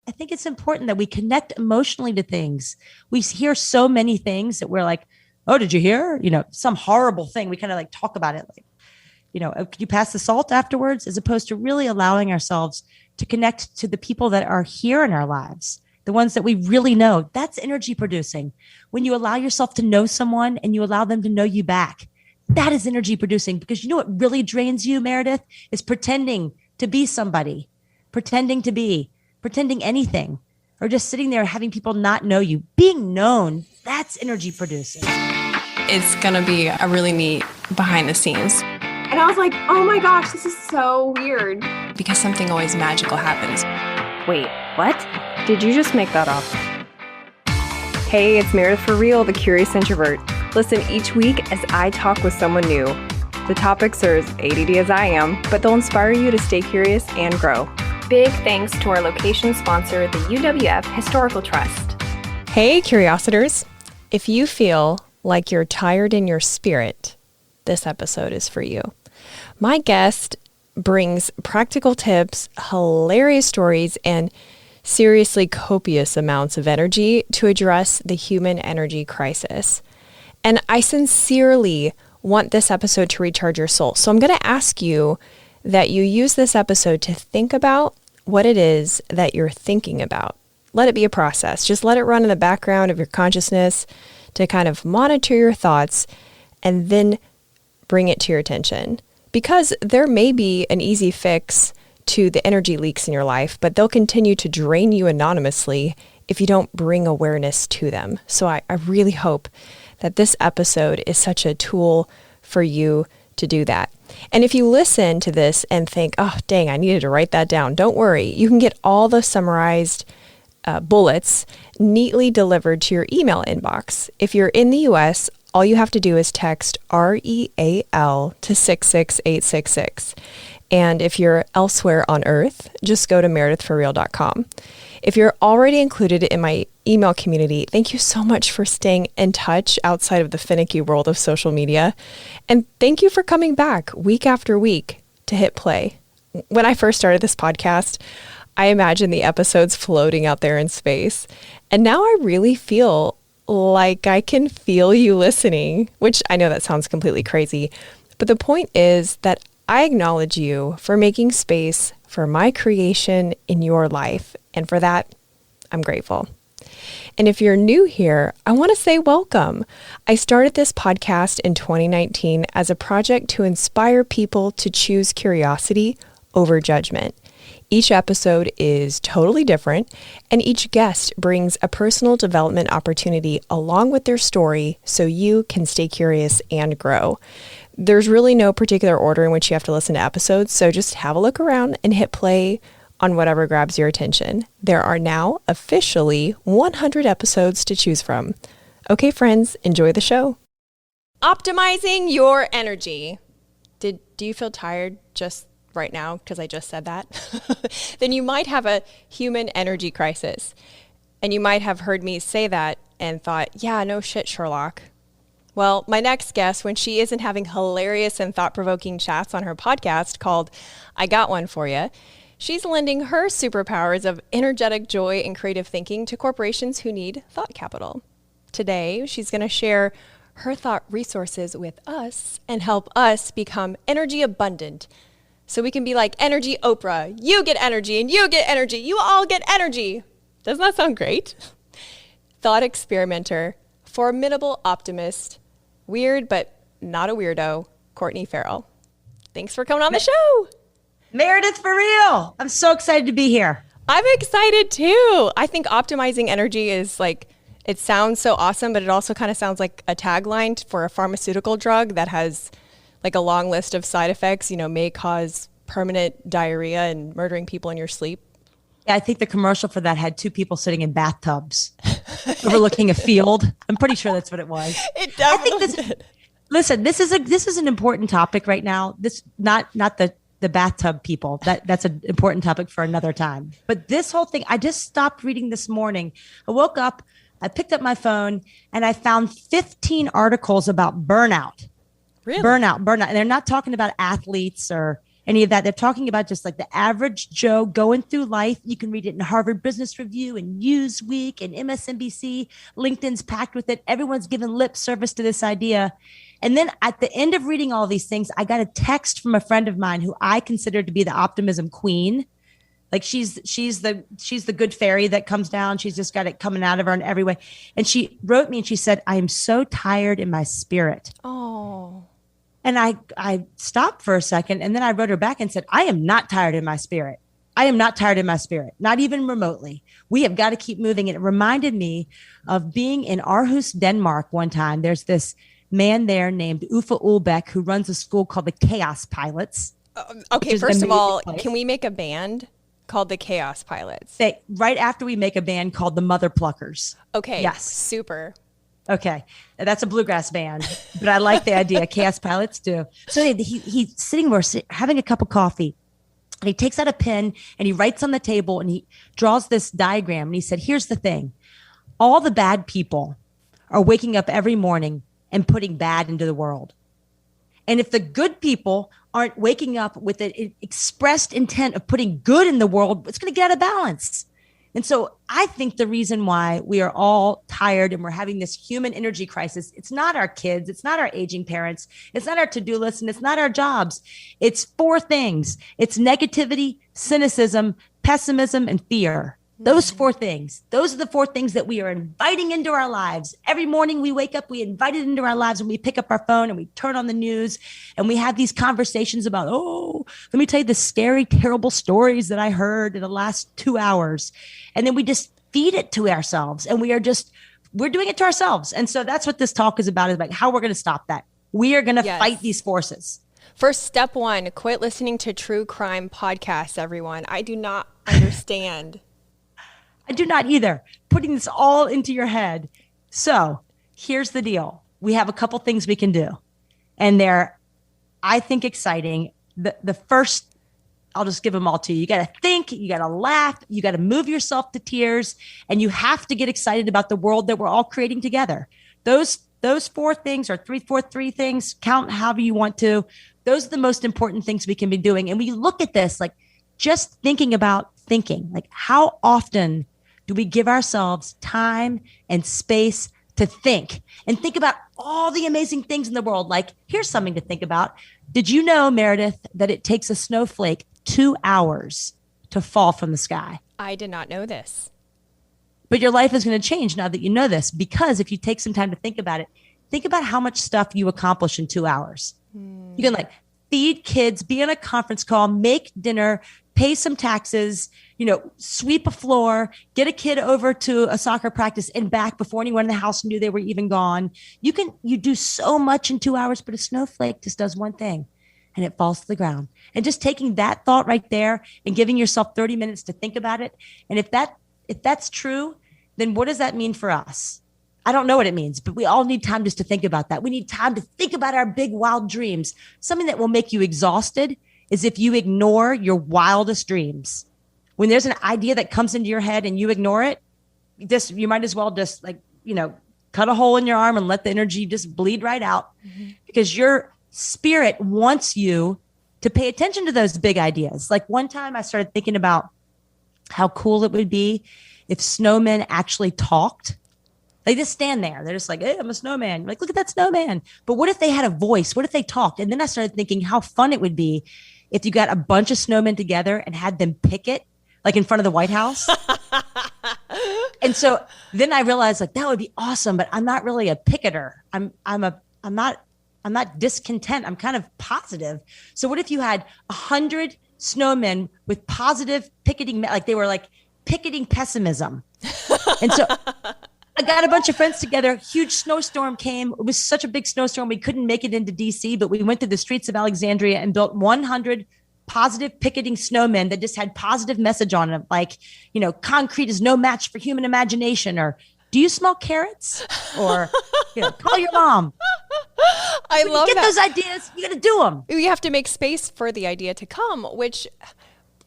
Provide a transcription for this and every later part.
I think it's important that we connect emotionally to things. We hear so many things that we're like, oh, did you hear? Some horrible thing. We kind of like talk about it like, could you pass the salt afterwards? As opposed to really allowing ourselves to connect to the people that are here in our lives, the ones that we really know. That's energy producing. When you allow yourself to know someone and you allow them to know you back, that is energy producing, because you know what really drains you, Meredith, is pretending to be somebody, pretending anything, or just sitting there having people not know you. Being known, that's energy producing. It's going to be a really neat behind the scenes. And I was like, oh my gosh, this is so weird. Because something always magical happens. Wait, what? Did you just make that up? Hey, it's Meredith for Real, the Curious Introvert. Listen each week as I talk with someone new. The topics are as ADD as I am, but they'll inspire you to stay curious and grow. Big thanks to our location sponsor, the UWF Historical Trust. Hey, Curiositors. If you feel like you're tired in your spirit, this episode is for you. My guest brings practical tips, hilarious stories, and seriously copious amounts of energy to address the human energy crisis. And I sincerely want this episode to recharge your soul. So I'm going to ask you that you use this episode to think about what it is that you're thinking about. Let it be a process. Just let it run in the background of your consciousness to kind of monitor your thoughts and then bring it to your attention. Because there may be an easy fix to the energy leaks in your life, but they'll continue to drain you anonymously if you don't bring awareness to them. So I really hope that this episode is such a tool for you to do that. And if you listen to this and think, oh, dang, I needed to write that down, don't worry. You can get all the summarized bullets neatly delivered to your email inbox. If you're in the US, all you have to do is text REAL to 66866. And if you're elsewhere on Earth, just go to meredithforreal.com. If you're already included in my email community, thank you so much for staying in touch outside of the finicky world of social media. And thank you for coming back week after week to hit play. When I first started this podcast, I imagined the episodes floating out there in space. And now I really feel like I can feel you listening, which I know that sounds completely crazy. But the point is that I acknowledge you for making space for my creation in your life. And for that, I'm grateful. And if you're new here, I want to say welcome. I started this podcast in 2019 as a project to inspire people to choose curiosity over judgment. Each episode is totally different, and each guest brings a personal development opportunity along with their story so you can stay curious and grow. There's really no particular order in which you have to listen to episodes, so just have a look around and hit play on whatever grabs your attention. There are now officially 100 episodes to choose from. Okay, friends, enjoy the show. Optimizing your energy. Do you feel tired just right now because I just said that? Then you might have a human energy crisis. And you might have heard me say that and thought, yeah, no shit, Sherlock. Well, my next guest, when she isn't having hilarious and thought-provoking chats on her podcast called I Got One For Ya, she's lending her superpowers of energetic joy and creative thinking to corporations who need thought capital. Today, she's going to share her thought resources with us and help us become energy abundant so we can be like Energy Oprah. You get energy and you get energy. You all get energy. Doesn't that sound great? Thought experimenter, formidable optimist, weird but not a weirdo, Courtney Ferrell. Thanks for coming on the show. Meredith for Real. I'm so excited to be here. I'm excited too. I think optimizing energy is like, it sounds so awesome, but it also kind of sounds like a tagline for a pharmaceutical drug that has like a long list of side effects, may cause permanent diarrhea and murdering people in your sleep. Yeah, I think the commercial for that had two people sitting in bathtubs overlooking a field. I'm pretty sure that's what it was. It definitely did. Listen, this is an important topic right now. This not the bathtub people. That's an important topic for another time. But this whole thing, I just stopped reading this morning. I woke up, I picked up my phone, and I found 15 articles about burnout. Really? Burnout. And they're not talking about athletes or any of that. They're talking about just like the average Joe going through life. You can read it in Harvard Business Review and Newsweek and MSNBC. LinkedIn's packed with it. Everyone's given lip service to this idea. And then at the end of reading all these things, I got a text from a friend of mine who I consider to be the optimism queen. Like she's the good fairy that comes down. She's just got it coming out of her in every way. And she wrote me and she said, I am so tired in my spirit. Oh. And I stopped for a second and then I wrote her back and said, I am not tired in my spirit. I am not tired in my spirit, not even remotely. We have got to keep moving. And it reminded me of being in Aarhus, Denmark one time. There's this man there named Uffe Ulbeck who runs a school called the Chaos Pilots. Okay, first of all, can we make a band called the Chaos Pilots? Right after we make a band called the Mother Pluckers. Okay. Yes. Super. Okay. That's a bluegrass band, but I like the idea. Chaos Pilots do. So he's sitting there having a cup of coffee and he takes out a pen and he writes on the table and he draws this diagram. And he said, here's the thing. All the bad people are waking up every morning and putting bad into the world. And if the good people aren't waking up with an expressed intent of putting good in the world, it's going to get out of balance. And so I think the reason why we are all tired and we're having this human energy crisis, it's not our kids, it's not our aging parents, it's not our to-do list, and it's not our jobs. It's 4 things. It's negativity, cynicism, pessimism, and fear. Those 4 things. Those are the 4 things that we are inviting into our lives. Every morning we wake up, we invite it into our lives and we pick up our phone and we turn on the news and we have these conversations about, oh, let me tell you the scary, terrible stories that I heard in the last 2 hours. And then we just feed it to ourselves and we're doing it to ourselves. And so that's what this talk is about how we're going to stop that. We are going to fight these forces. First, step 1, quit listening to true crime podcasts, everyone. I do not understand. I do not either. Putting this all into your head. So here's the deal. We have a couple things we can do. And they're, I think, exciting. The first, I'll just give them all to you. You got to think, you got to laugh, you got to move yourself to tears, and you have to get excited about the world that we're all creating together. Those 4 things or 3 things, count however you want to. Those are the most important things we can be doing. And we look at this, like just thinking about thinking, like how often do we give ourselves time and space to think and think about all the amazing things in the world? Like, here's something to think about. Did you know, Meredith, that it takes a snowflake 2 hours to fall from the sky? I did not know this. But your life is going to change now that you know this, because if you take some time to think about it, think about how much stuff you accomplish in 2 hours. You can feed kids, be on a conference call, make dinner, pay some taxes, sweep a floor, get a kid over to a soccer practice and back before anyone in the house knew they were even gone. You do so much in 2 hours, but a snowflake just does one thing and it falls to the ground. And just taking that thought right there and giving yourself 30 minutes to think about it. And if that's true, then what does that mean for us? I don't know what it means, but we all need time just to think about that. We need time to think about our big, wild dreams. Something that will make you exhausted is if you ignore your wildest dreams. When there's an idea that comes into your head and you ignore it, you might as well just cut a hole in your arm and let the energy just bleed right out, because your spirit wants you to pay attention to those big ideas. Like one time I started thinking about how cool it would be if snowmen actually talked. They just stand there. They're just like, hey, I'm a snowman. You're like, look at that snowman. But what if they had a voice? What if they talked? And then I started thinking how fun it would be if you got a bunch of snowmen together and had them picket, like in front of the White House. And so then I realized that would be awesome, but I'm not really a picketer. I'm not discontent. I'm kind of positive. So what if you had 100 snowmen with positive picketing, like they were like picketing pessimism. And so I got a bunch of friends together. Huge snowstorm came. It was such a big snowstorm. We couldn't make it into DC, but we went to the streets of Alexandria and built 100 positive picketing snowmen that just had positive message on them. Like, concrete is no match for human imagination, or do you smell carrots? Or, call your mom. I love that. Get those ideas. You got to do them. You have to make space for the idea to come,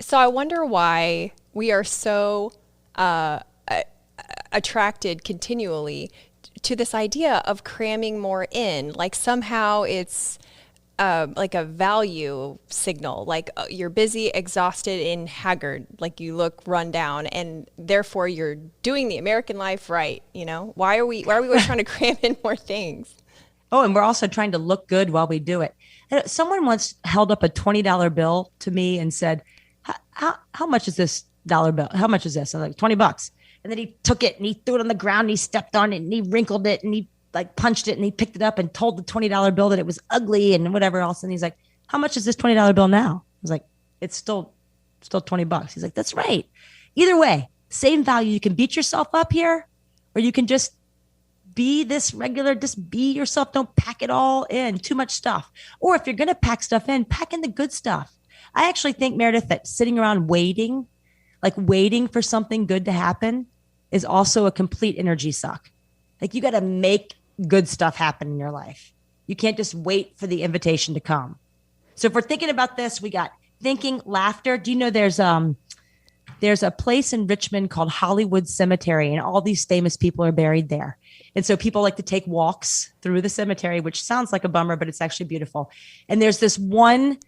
so I wonder why we are so attracted continually to this idea of cramming more in. Like somehow it's like a value signal, like you're busy, exhausted, and haggard, like you look run down, and therefore you're doing the American life right. You know, why are we always trying to cram in more things? Oh, and we're also trying to look good while we do it. And someone once held up a $20 bill to me and said, how much is this dollar bill? How much is this? I was like, $20. And then he took it and he threw it on the ground and he stepped on it and he wrinkled it and he like punched it and he picked it up and told the $20 bill that it was ugly and whatever else. And he's like, how much is this $20 bill now? I was like, it's still $20. He's like, that's right. Either way, same value. You can beat yourself up here, or you can just be this regular, just be yourself. Don't pack it all in, too much stuff. Or if you're going to pack stuff in, pack in the good stuff. I actually think, Meredith, that sitting around waiting for something good to happen is also a complete energy suck. Like you got to make good stuff happen in your life. You can't just wait for the invitation to come. So if we're thinking about this, we got thinking, laughter. Do you know there's a place in Richmond called Hollywood Cemetery, and all these famous people are buried there. And so people like to take walks through the cemetery, which sounds like a bummer, but it's actually beautiful. And there's this one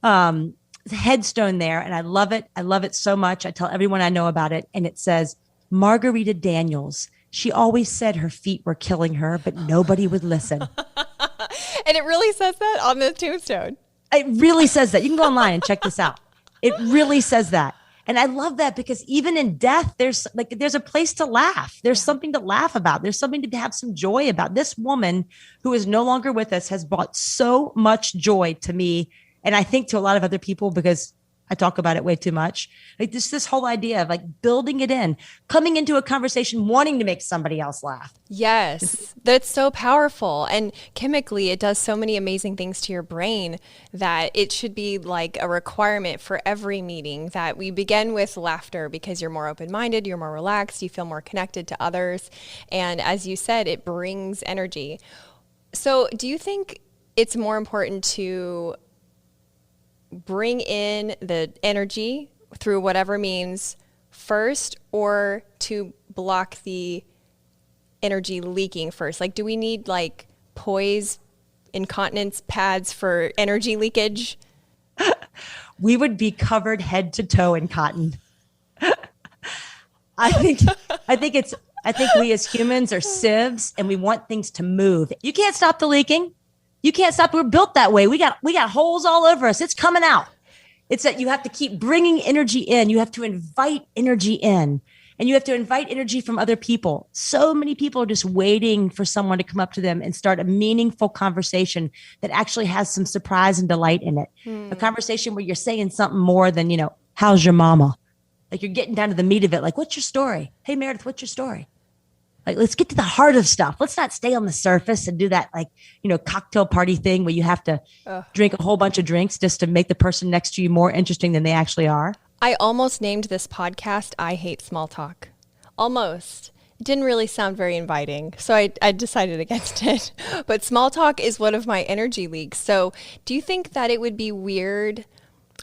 headstone there, and I love it. I love it so much. I tell everyone I know about it. And it says, Margarita Daniels. She always said her feet were killing her, but nobody would listen. And it really says that on the tombstone. It really says that. You can go online and check this out. It really says that. And I love that because even in death, there's a place to laugh. There's something to laugh about. There's something to have some joy about. This woman who is no longer with us has brought so much joy to me. And I think to a lot of other people, because I talk about it way too much. Like this whole idea of like building it in, coming into a conversation, wanting to make somebody else laugh. Yes, that's so powerful. And chemically, it does so many amazing things to your brain that it should be like a requirement for every meeting that we begin with laughter, because you're more open-minded, you're more relaxed, you feel more connected to others. And as you said, it brings energy. So do you think it's more important to bring in the energy through whatever means first, or to block the energy leaking first? Like, do we need like poise incontinence pads for energy leakage? We would be covered head to toe in cotton. I think we as humans are sieves and we want things to move. You can't stop the leaking. You can't stop. We're built that way. We got holes all over us. It's coming out. It's that you have to keep bringing energy in. You have to invite energy in, and you have to invite energy from other people. So many people are just waiting for someone to come up to them and start a meaningful conversation that actually has some surprise and delight in it. A conversation where you're saying something more than, how's your mama? Like you're getting down to the meat of it. Like, what's your story? Hey, Meredith, what's your story? Like, let's get to the heart of stuff. Let's not stay on the surface and do that, cocktail party thing where you have to drink a whole bunch of drinks just to make the person next to you more interesting than they actually are. I almost named this podcast, I Hate Small Talk. Almost. It didn't really sound very inviting, so I decided against it. But small talk is one of my energy leaks. So do you think that it would be weird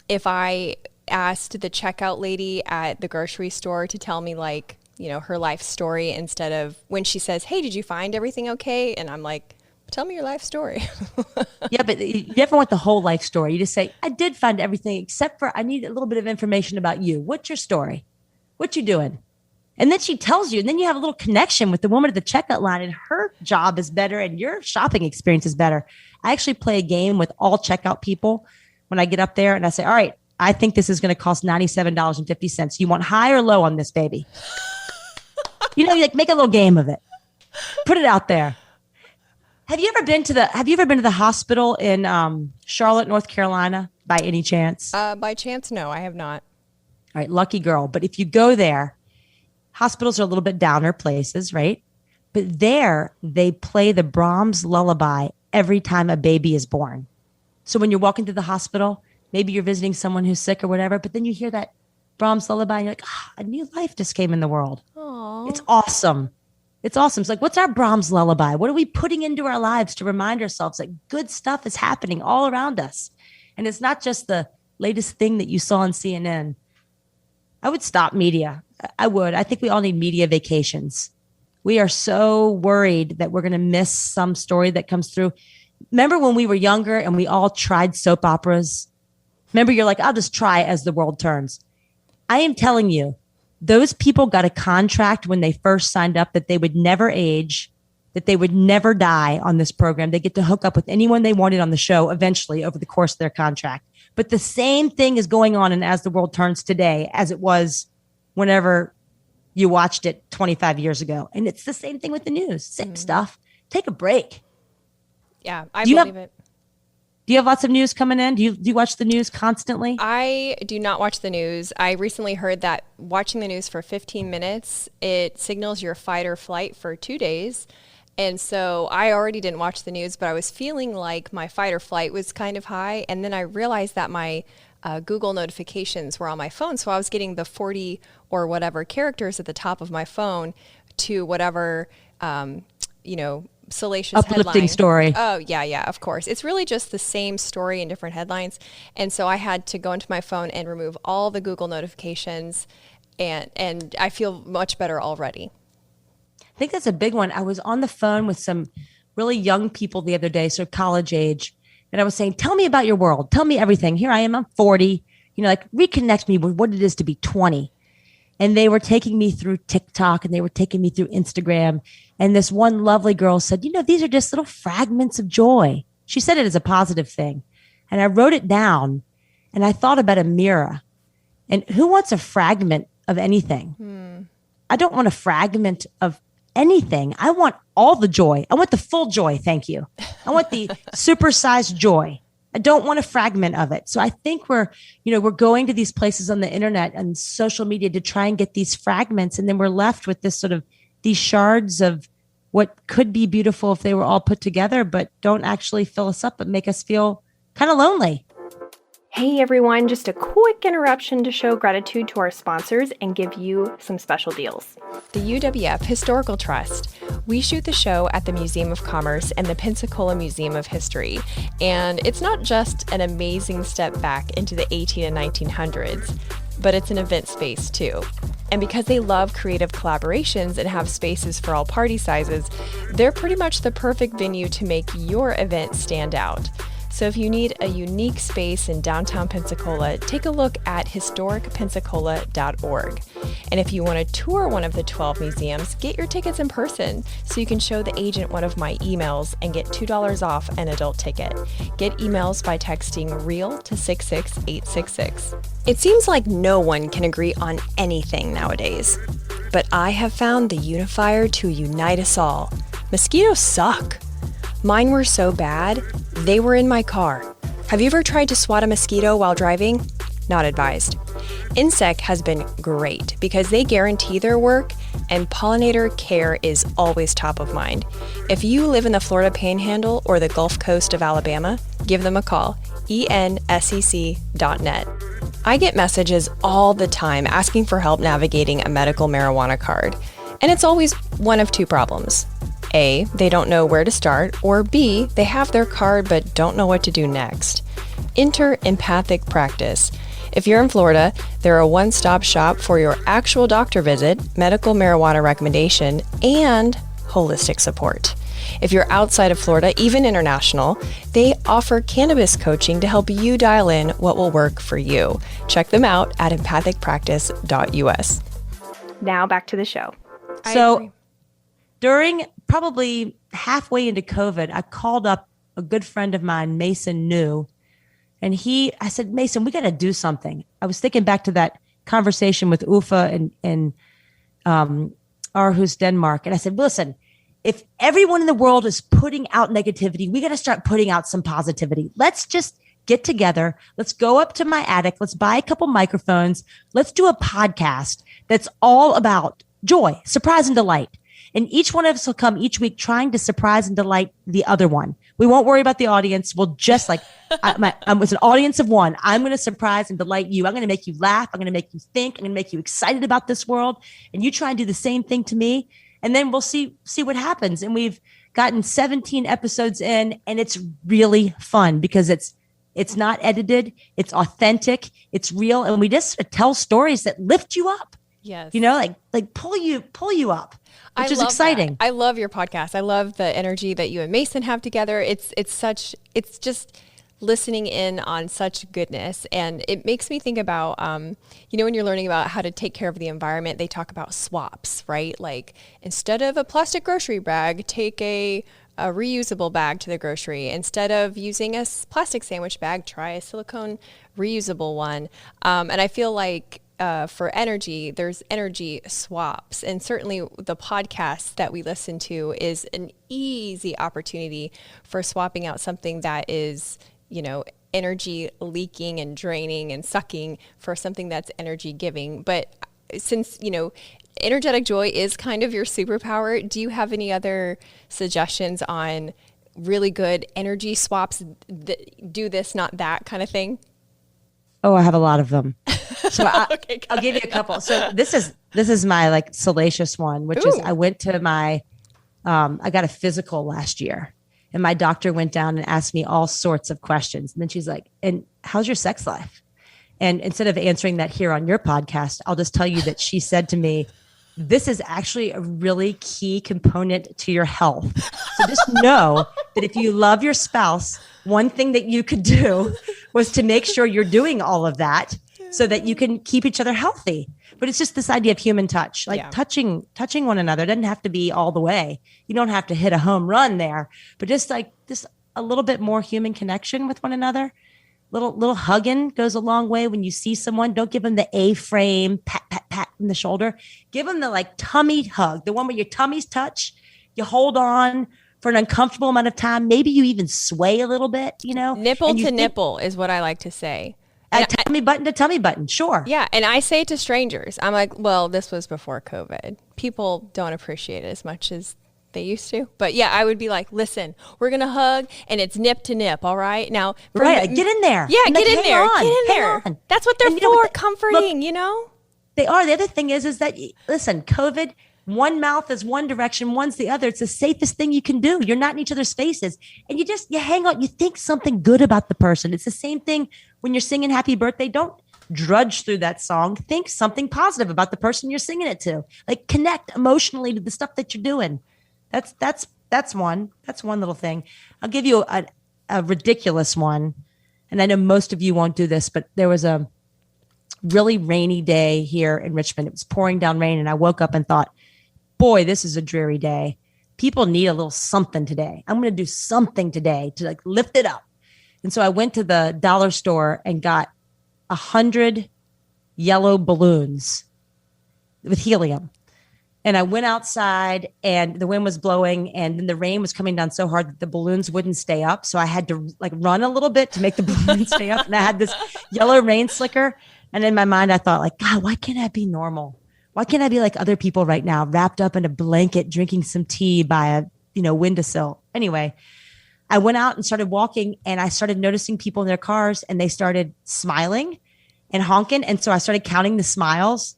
if I asked the checkout lady at the grocery store to tell me her life story, instead of when she says, hey, did you find everything okay? And I'm like, tell me your life story. Yeah, but you never want the whole life story. You just say, I did find everything except for I need a little bit of information about you. What's your story? What you doing? And then she tells you, and then you have a little connection with the woman at the checkout line, and her job is better and your shopping experience is better. I actually play a game with all checkout people when I get up there and I say, all right, I think this is going to cost $97.50. You want high or low on this, baby? Make a little game of it. Put it out there. Have you ever been to the hospital in Charlotte, North Carolina, by any chance? By chance, no, I have not. All right, lucky girl. But if you go there, hospitals are a little bit downer places, right? But there, they play the Brahms lullaby every time a baby is born. So when you're walking through the hospital, maybe you're visiting someone who's sick or whatever, but then you hear that Brahms lullaby and you're like, a new life just came in the world. Aww. It's awesome. It's awesome. It's like, what's our Brahms lullaby? What are we putting into our lives to remind ourselves that good stuff is happening all around us? And it's not just the latest thing that you saw on CNN. I would stop media. I would. I think we all need media vacations. We are so worried that we're going to miss some story that comes through. Remember when we were younger and we all tried soap operas? Remember, you're like, I'll just try As the World Turns. I am telling you, those people got a contract when they first signed up that they would never age, that they would never die on this program. They get to hook up with anyone they wanted on the show eventually over the course of their contract. But the same thing is going on in As the World Turns today as it was whenever you watched it 25 years ago. And it's the same thing with the news. Same stuff. Take a break. Yeah, I believe it. Do you have lots of news coming in? Do you watch the news constantly? I do not watch the news. I recently heard that watching the news for 15 minutes, it signals your fight or flight for 2 days. And so I already didn't watch the news, but I was feeling like my fight or flight was kind of high. And then I realized that my Google notifications were on my phone. So I was getting the 40 or whatever characters at the top of my phone to whatever, salacious uplifting headline. Story. Oh, yeah, of course. It's really just the same story in different headlines. And so I had to go into my phone and remove all the Google notifications, and I feel much better already. I think that's a big one. I was on the phone with some really young people the other day, so college age, and I was saying, tell me about your world. Tell me everything. Here I am, I'm 40, reconnect me with what it is to be 20. And they were taking me through TikTok and they were taking me through Instagram. And this one lovely girl said, these are just little fragments of joy. She said it as a positive thing. And I wrote it down and I thought about a mirror. And who wants a fragment of anything? I don't want a fragment of anything. I want all the joy. I want the full joy. Thank you. I want the supersized joy. I don't want a fragment of it. So I think we're going to these places on the internet and social media to try and get these fragments. And then we're left with this sort of these shards of what could be beautiful if they were all put together, but don't actually fill us up, but make us feel kind of lonely. Hey everyone, just a quick interruption to show gratitude to our sponsors and give you some special deals. The UWF Historical Trust. We shoot the show at the Museum of Commerce and the Pensacola Museum of History. And it's not just an amazing step back into the 18 and 1900s, but it's an event space too. And because they love creative collaborations and have spaces for all party sizes, they're pretty much the perfect venue to make your event stand out. So if you need a unique space in downtown Pensacola, take a look at historicpensacola.org. And if you want to tour one of the 12 museums, get your tickets in person so you can show the agent one of my emails and get $2 off an adult ticket. Get emails by texting REAL to 66866. It seems like no one can agree on anything nowadays, but I have found the unifier to unite us all. Mosquitoes suck. Mine were so bad, they were in my car. Have you ever tried to swat a mosquito while driving? Not advised. Insect has been great because they guarantee their work and pollinator care is always top of mind. If you live in the Florida Panhandle or the Gulf Coast of Alabama, give them a call, ensec.net. I get messages all the time asking for help navigating a medical marijuana card, and it's always one of two problems. A, they don't know where to start, or B, they have their card but don't know what to do next. Enter Empathic Practice. If you're in Florida, they're a one-stop shop for your actual doctor visit, medical marijuana recommendation, and holistic support. If you're outside of Florida, even international, they offer cannabis coaching to help you dial in what will work for you. Check them out at empathicpractice.us. Now back to the show. So during probably halfway into COVID, I called up a good friend of mine, Mason New, and I said, Mason, we got to do something. I was thinking back to that conversation with Ufa in Aarhus, Denmark. And I said, listen, if everyone in the world is putting out negativity, we got to start putting out some positivity. Let's just get together. Let's go up to my attic. Let's buy a couple microphones. Let's do a podcast that's all about joy, surprise, and delight. And each one of us will come each week trying to surprise and delight the other one. We won't worry about the audience. We'll just it's an audience of one. I'm going to surprise and delight you. I'm going to make you laugh. I'm going to make you think. I'm going to make you excited about this world. And you try and do the same thing to me. And then we'll see what happens. And we've gotten 17 episodes in, and it's really fun because it's not edited. It's authentic. It's real. And we just tell stories that lift you up. Yes. Like pull you up. which is love exciting. that. I love your podcast. I love the energy that you and Mason have together. It's just listening in on such goodness. And it makes me think about, when you're learning about how to take care of the environment, they talk about swaps, right? Like instead of a plastic grocery bag, take a reusable bag to the grocery. Instead of using a plastic sandwich bag, try a silicone reusable one. And I feel like for energy, there's energy swaps. And certainly the podcast that we listen to is an easy opportunity for swapping out something that is, energy leaking and draining and sucking for something that's energy giving. But since, energetic joy is kind of your superpower, do you have any other suggestions on really good energy swaps that do this, not that kind of thing? Oh, I have a lot of them. So Okay, I'll give you a couple. So this is my like salacious one, which is I went to I got a physical last year. And my doctor went down and asked me all sorts of questions. And then she's like, and how's your sex life? And instead of answering that here on your podcast, I'll just tell you that she said to me, this is actually a really key component to your health. So just know that if you love your spouse, one thing that you could do was to make sure you're doing all of that so that you can keep each other healthy. But it's just this idea of human touch, like touching one another. It doesn't have to be all the way. You don't have to hit a home run there, but just a little bit more human connection with one another. Little hugging goes a long way. When you see someone, don't give them the A-frame, pat in the shoulder. Give them the like tummy hug, the one where your tummies touch. You hold on for an uncomfortable amount of time. Maybe you even sway a little bit, Nipple to nipple is what I like to say. Tummy button to tummy button, sure. Yeah, and I say it to strangers. I'm like, well, this was before COVID. People don't appreciate it as much as they used to. But yeah, I would be like, listen, we're going to hug and it's nip to nip, all right? Now, right, get in there. Yeah, and get like, in there. On, get in there. On. That's what they're for, comforting, They are. The other thing is that, listen, COVID, one mouth is one direction, one's the other. It's the safest thing you can do. You're not in each other's faces. And you hang out, you think something good about the person. It's the same thing when you're singing happy birthday. Don't drudge through that song. Think something positive about the person you're singing it to. Like connect emotionally to the stuff that you're doing. That's one little thing. I'll give you a ridiculous one. And I know most of you won't do this, but there was a really rainy day here in Richmond. It was pouring down rain. And I woke up and thought, boy, this is a dreary day. People need a little something today. I'm going to do something today to like lift it up. And so I went to the dollar store and got 100 yellow balloons with helium. And I went outside and the wind was blowing and then the rain was coming down so hard that the balloons wouldn't stay up. So I had to like run a little bit to make the balloons stay up. And I had this yellow rain slicker. And in my mind, I thought like, God, why can't I be normal? Why can't I be like other people right now, wrapped up in a blanket, drinking some tea by a windowsill? Anyway, I went out and started walking and I started noticing people in their cars and they started smiling and honking. And so I started counting the smiles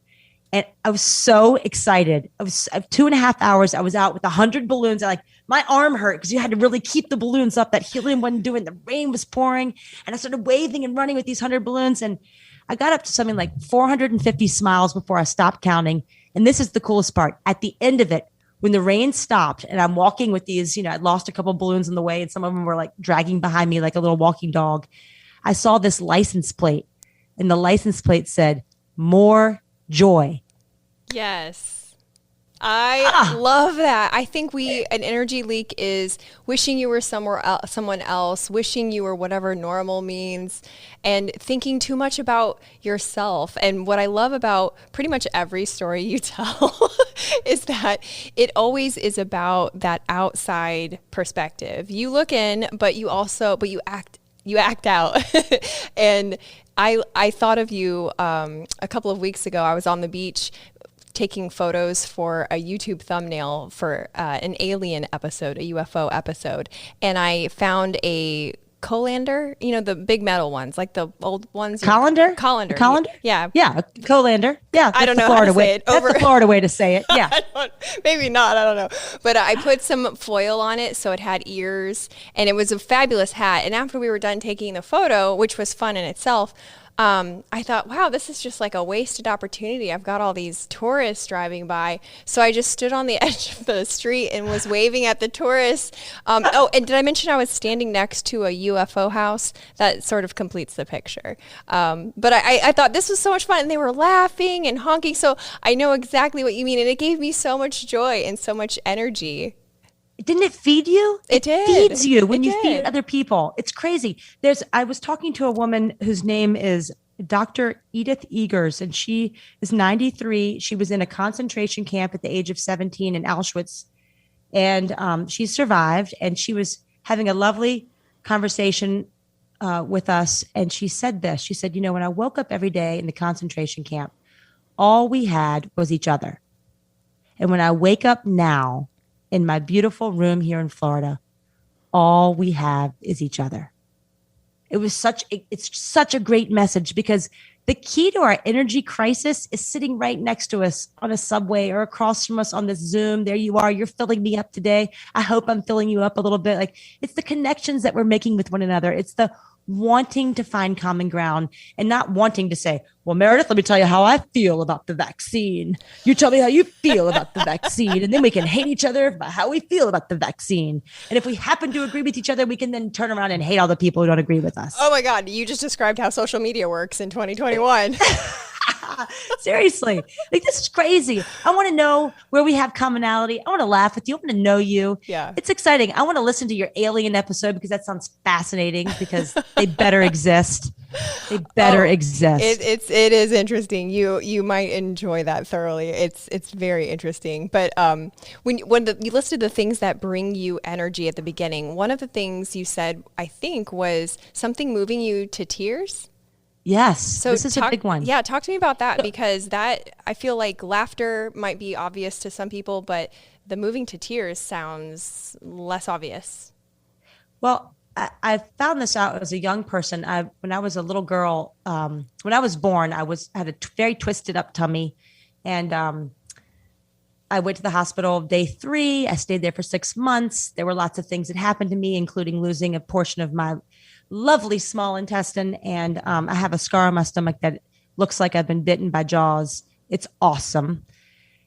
and I was so excited. I was 2.5 hours. I was out with 100 balloons. My arm hurt because you had to really keep the balloons up. That helium wasn't doing, the rain was pouring and I started waving and running with these 100 balloons. And I got up to something like 450 smiles before I stopped counting. And this is the coolest part. At the end of it, when the rain stopped and I'm walking with these, I'd lost a couple of balloons on the way and some of them were like dragging behind me like a little walking dog. I saw this license plate and the license plate said, more joy. Yes. I love that. I think an energy leak is wishing you were someone else, wishing you were whatever normal means, and thinking too much about yourself. And what I love about pretty much every story you tell is that it always is about that outside perspective. You look in, but you act out. And I thought of you a couple of weeks ago. I was on the beach taking photos for a YouTube thumbnail for an alien episode, a UFO episode. And I found a colander, the big metal ones, like the old ones. Colander? Colander. Yeah. Yeah, a colander. Yeah, I don't know how to say it. That's the Florida way to say it. Yeah. Maybe not. I don't know. But I put some foil on it so it had ears. And it was a fabulous hat. And after we were done taking the photo, which was fun in itself, I thought, wow, this is just like a wasted opportunity. I've got all these tourists driving by. So I just stood on the edge of the street and was waving at the tourists. Oh, and did I mention I was standing next to a UFO house? That sort of completes the picture. But I thought this was so much fun, and they were laughing and honking. So I know exactly what you mean. And it gave me so much joy and so much energy. Didn't it feed you? It did. Feeds you when It you did. feed other people. It's crazy. I was talking to a woman whose name is Dr. Edith Egers, and she is 93. She was in a concentration camp at the age of 17 in Auschwitz, and she survived. And she was having a lovely conversation with us. And she said this. She said, when I woke up every day in the concentration camp, all we had was each other. And when I wake up now, in my beautiful room here in Florida, all we have is each other. It's such a great message, because the key to our energy crisis is sitting right next to us on a subway or across from us on this Zoom. There you are. You're filling me up today. I hope I'm filling you up a little bit. Like, it's the connections that we're making with one another. It's the wanting to find common ground and not wanting to say, well, Meredith, let me tell you how I feel about the vaccine. You tell me how you feel about the vaccine. And then we can hate each other about how we feel about the vaccine. And if we happen to agree with each other, we can then turn around and hate all the people who don't agree with us. Oh my God, you just described how social media works in 2021. Seriously, like, this is crazy. I want to know where we have commonality. I want to laugh with you. I want to know you. Yeah. It's exciting. I want to listen to your alien episode, because that sounds fascinating, because they better exist. They better exist. It is interesting. You might enjoy that thoroughly. It's very interesting. But when you listed the things that bring you energy at the beginning, one of the things you said, I think, was something moving you to tears. Yes. So this is a big one. Yeah. Talk to me about that, because I feel like laughter might be obvious to some people, but the moving to tears sounds less obvious. Well, I found this out as a young person. When I was a little girl, when I was born, had a very twisted up tummy, and I went to the hospital day 3. I stayed there for 6 months. There were lots of things that happened to me, including losing a portion of my lovely small intestine. And I have a scar on my stomach that looks like I've been bitten by jaws. It's awesome.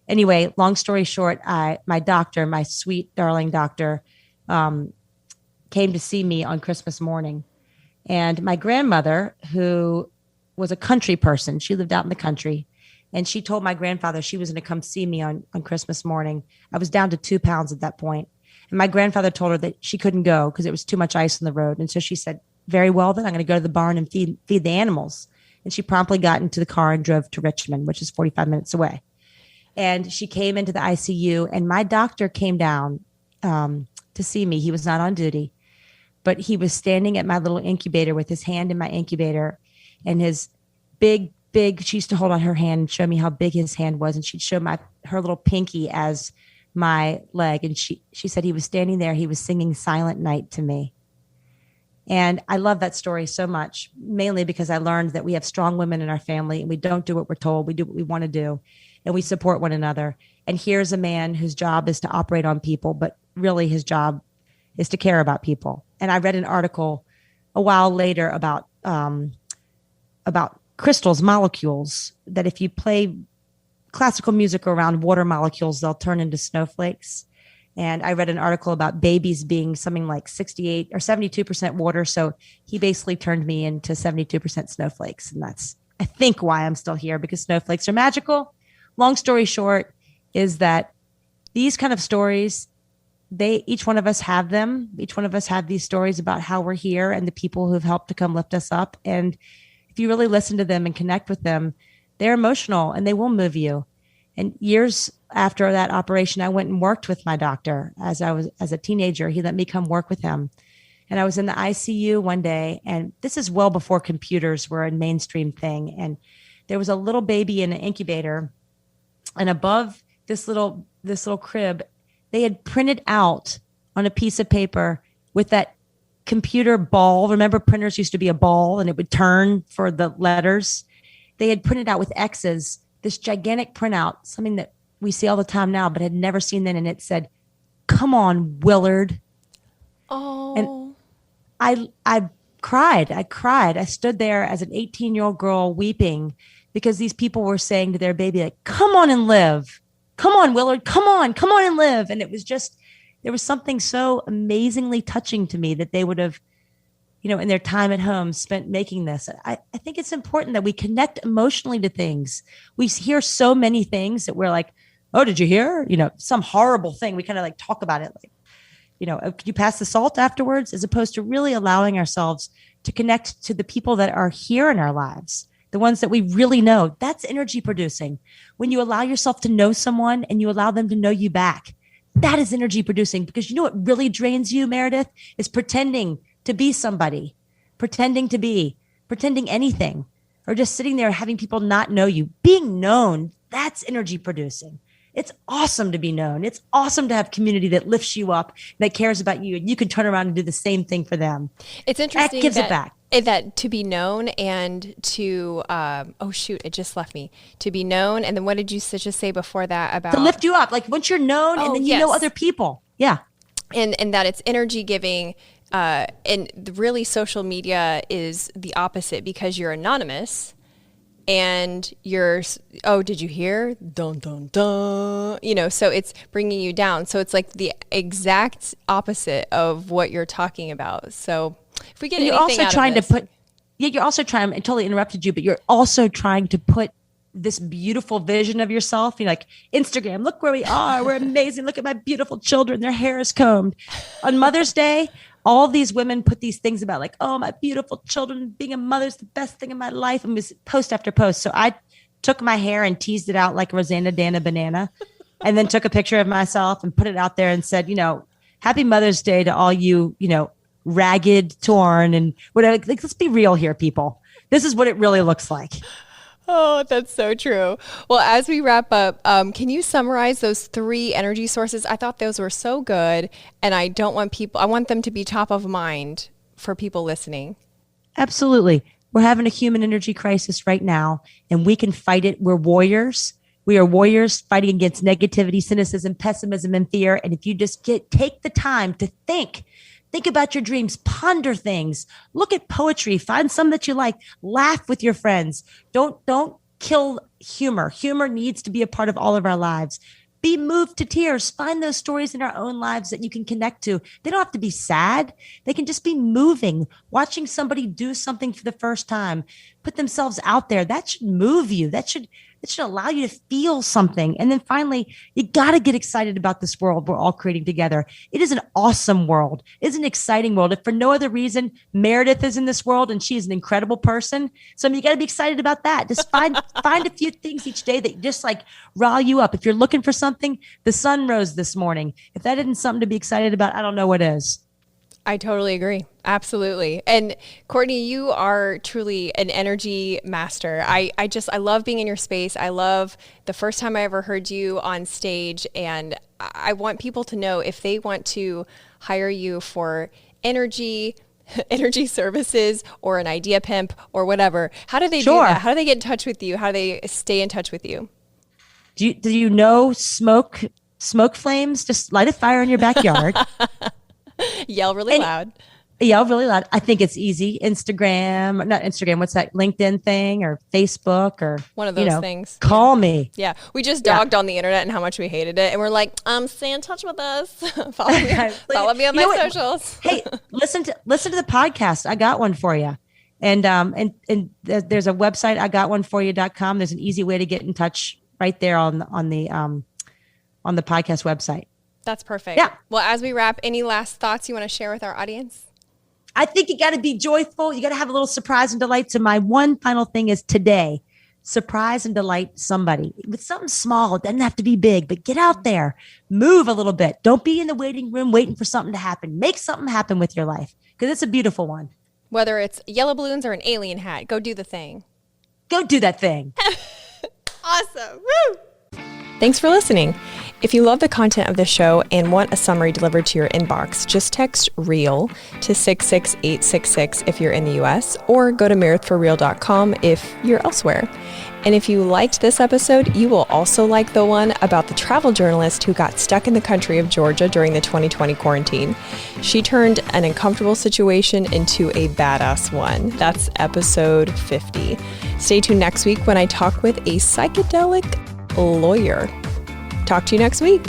Anyway, long story short, my doctor, my sweet, darling doctor, came to see me on Christmas morning. And my grandmother, who was a country person, she lived out in the country, and she told my grandfather she was going to come see me on Christmas morning. I was down to 2 pounds at that point. And my grandfather told her that she couldn't go because it was too much ice on the road. And so she said, very well, then I'm going to go to the barn and feed the animals. And she promptly got into the car and drove to Richmond, which is 45 minutes away. And she came into the ICU, and my doctor came down to see me. He was not on duty, but he was standing at my little incubator with his hand in my incubator, and his big, she used to hold on her hand and show me how big his hand was. And she'd show her little pinky as my leg. And she said he was standing there. He was singing Silent Night to me. And I love that story so much, mainly because I learned that we have strong women in our family, and we don't do what we're told. We do what we want to do, and we support one another. And here's a man whose job is to operate on people, but really his job is to care about people. And I read an article a while later about crystals, molecules, that if you play classical music around water molecules, they'll turn into snowflakes. And I read an article about babies being something like 68 or 72% water. So he basically turned me into 72% snowflakes. And that's, I think, why I'm still here, because snowflakes are magical. Long story short is that these kind of stories, each one of us have them. Each one of us have these stories about how we're here and the people who've helped to come lift us up. And if you really listen to them and connect with them, they're emotional and they will move you. And years after that operation, I went and worked with my doctor as a teenager. He let me come work with him. And I was in the ICU one day, and this is well before computers were a mainstream thing. And there was a little baby in an incubator, and above this little crib, they had printed out on a piece of paper with that computer ball. Remember, printers used to be a ball and it would turn for the letters. They had printed out with X's this gigantic printout, something that we see all the time now, but had never seen then. And it said, "Come on, Willard." Oh. And I cried. I cried. I stood there as an 18-year-old girl weeping because these people were saying to their baby, like, come on and live. Come on, Willard. Come on and live. And it was just, there was something so amazingly touching to me that they would have, in their time at home spent making this. I think it's important that we connect emotionally to things. We hear so many things that we're like, oh, did you hear? Some horrible thing. We kind of like talk about it like, could you pass the salt afterwards? As opposed to really allowing ourselves to connect to the people that are here in our lives, the ones that we really know. That's energy producing. When you allow yourself to know someone and you allow them to know you back, that is energy producing. Because what really drains you, Meredith, is pretending to be somebody, pretending anything, or just sitting there having people not know you. Being known, that's energy producing. It's awesome to be known. It's awesome to have community that lifts you up, that cares about you, and you can turn around and do the same thing for them. It's interesting that gives it back. That to be known and to, it just left me. To be known, and then what did you just say before that about? To lift you up. Like once you're known and then you know other people. Yeah. And that it's energy giving. And really social media is the opposite because you're anonymous. And you're, oh, did you hear? Dun, dun, dun. So it's bringing you down. So it's like the exact opposite of what you're talking about. So if we get anything also out trying of this, to put, you're also trying, I totally interrupted you, but you're also trying to put this beautiful vision of yourself. Like Instagram, look where we are. We're amazing. Look at my beautiful children. Their hair is combed. On Mother's Day, all these women put these things about like, oh, my beautiful children, being a mother's the best thing in my life. And was post after post. So I took my hair and teased it out like Rosanna Dana Banana and then took a picture of myself and put it out there and said, happy Mother's Day to all you, ragged, torn and whatever. Like, let's be real here, people. This is what it really looks like. Oh, that's so true. Well, as we wrap up, can you summarize those 3 energy sources? I thought those were so good, and I want them to be top of mind for people listening. Absolutely. We're having a human energy crisis right now, and we can fight it. We're warriors. We are warriors fighting against negativity, cynicism, pessimism, and fear. And if you just take the time to think about your dreams, ponder things, look at poetry, find some that you like, laugh with your friends. Don't kill humor. Humor needs to be a part of all of our lives. Be moved to tears. Find those stories in our own lives that you can connect to. They don't have to be sad. They can just be moving. Watching somebody do something for the first time, put themselves out there, that should move you. That should allow you to feel something. And then finally, you got to get excited about this world we're all creating together. It is an awesome world. It's an exciting world. If for no other reason, Meredith is in this world and she is an incredible person. So you got to be excited about that. Just find a few things each day that just like rile you up. If you're looking for something, the sun rose this morning. If that isn't something to be excited about, I don't know what is. I totally agree. Absolutely. And Courtney, you are truly an energy master. I love being in your space. I love the first time I ever heard you on stage. And I want people to know if they want to hire you for energy services or an idea pimp or whatever, how do they do that? How do they get in touch with you? How do they stay in touch with you? Do you know smoke flames? Just light a fire in your backyard. Yell really loud. I think it's easy. Not Instagram. What's that? LinkedIn thing or Facebook or one of those things. Call me. Yeah. We just dogged on the internet and how much we hated it. And we're like, stay in touch with us. Follow me on my socials. Hey, listen to the podcast. I got one for you. And there's a website, IgotOneForYou.com. There's an easy way to get in touch right there on the podcast website. That's perfect. Yeah. Well, as we wrap, any last thoughts you want to share with our audience? I think you got to be joyful. You got to have a little surprise and delight. So my one final thing is today, surprise and delight somebody with something small. It doesn't have to be big, but get out there, move a little bit. Don't be in the waiting room waiting for something to happen. Make something happen with your life because it's a beautiful one. Whether it's yellow balloons or an alien hat, go do the thing. Go do that thing. Awesome. Woo! Thanks for listening. If you love the content of the show and want a summary delivered to your inbox, just text REAL to 66866 if you're in the US, or go to meredithforreal.com if you're elsewhere. And if you liked this episode, you will also like the one about the travel journalist who got stuck in the country of Georgia during the 2020 quarantine. She turned an uncomfortable situation into a badass one. That's episode 50. Stay tuned next week when I talk with a psychedelic lawyer. Talk to you next week.